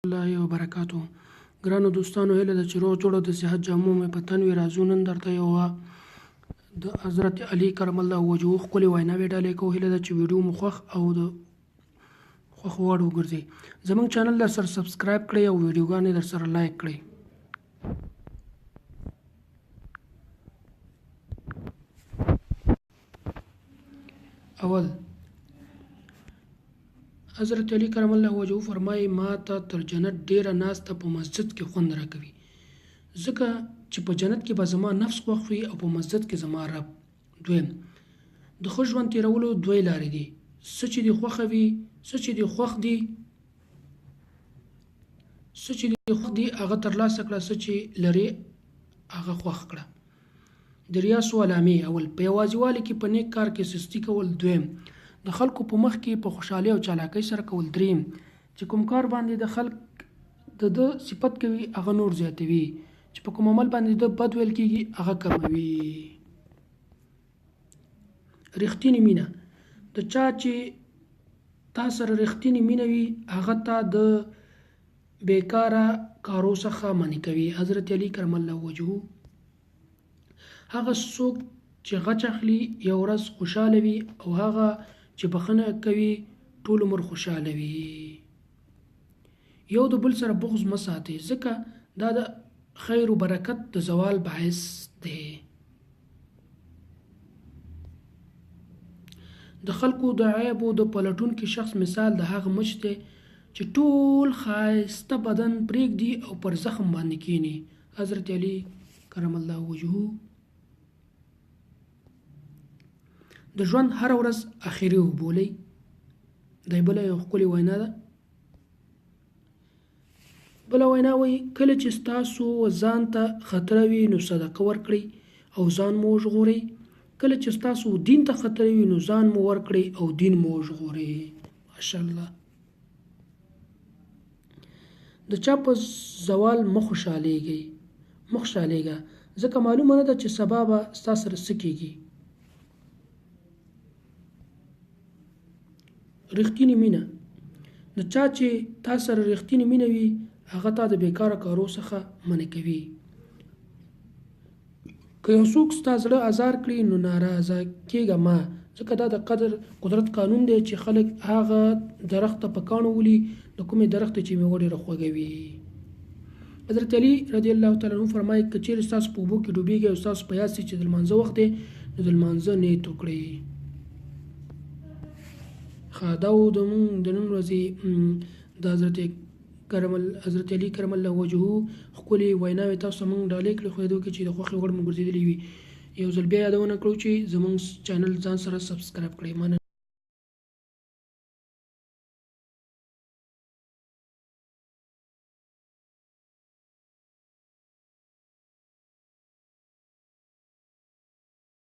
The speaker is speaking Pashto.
الله وبرکاتو. ګرانو دوستانو، هیله ده چې روغ جوړ د صحت جامو مې په تن وي. راځو نن درته یوه د حضرت علي کرم الله وجهه ښکلې ویناوې ډالۍ کوو. هیله ده چې ویډیو مو خوښ او د خوښ وړ وګرځي. زموږ چینل در سره سبسکرایب کړئ او ویډیوګانې در سره لایک کړئ. اول، حضرت علی کرم الله وجهه فرمایي ما ته تر جنت ډیره ناسته په مسجد کې خوند راکوي، ځکه چې په جنت کې به زما نفس خوښ وي او په مسجد کې زما رب. دویم، د ښه ژوند تیرولو دوی لارې دي: څه چې دې خوښه وي، څه چې دې خوښ دي هغه ترلاسه کړه، څه چې لرې هغه خوښ کړه. د ریا څو علامې: اول، په یوازیوالي کې په نیک کار کې سستی کول. دویم، د خلکو په مخ کې په خوشحالۍ او چالاکۍ سره کول. دریم، چې کوم کار باندې د خلک د صفت کوي هغه نور زیاتوي، چې په کوم عمل باندې د بد ویل کېږي هغه کموي. رښتینې مینه: د چا چې تا سره رښتینې مینه وي هغه تا د بیکاره کارو څخه منع کوي. حضرت علی کرم الله وجهه: هغه څوک چې غچ اخلي یو ورځ خوشحاله وي، او هغه چې بخښنه کوي ټول عمر خوشحاله وي. یو د بل سره بغض مه ساتئ، ځکه دا د خیر و برکت د زوال باعث دی. د خلکو د عیب او د پلټونکي شخص مثال د هغه مچ دی چې ټول ښایسته بدن پرېږدي او پر زخم باندې کیني. حضرت علی کرم الله وجهه: د ژوند هره ورځ اخري وبولئ. دا بله یو ښکلې وینا ده. بله وینا وایي: کله چې ستاسو ځان ته خطر وي نو صدقه ورکړئ او ځان مو وژغورئ. کله چې ستاسو دین ته خطر وي نو ځان مو ورکړئ او دین مو وژغورئ. ماشاءالله. د چا په زوال مه خوشحالېږه، ځکه معلومه نه ده چې سبا به ستا سره څه کېږي. رښتینې مینه: د چا چې تا سره رښتینې مینه وي هغه تا د بیکاره کارو څخه منع کوي. که یو څوک ستا زړه ازار کړي نو ناراضه کېږه مه، ځکه دا د قدرت قانون دی چې خلک هغه درخت ته په کاڼو ولي د کومې درخت چې میوه ډېره خوږه وي. حضرت علی رضی الله تعالی عنه فرمایي که چیرې ستاسو په اوبو کې ډوبېږئ او ستاسو په یاد شي چې د لمانځه وخت دی نو د لمانځه نیت وکړئ. دا و د نن ورځې د حضرت علی کرم الله وجهه ښکلې ویناوې تاسو ته موږ ډالۍ کړې، خو دې وکړي چې د خوښې وړ مو ګرځېدلې وي. یو ځل بیا یادونه کړو چې زموږ چینل ځان سره سبسکرایب کړئ.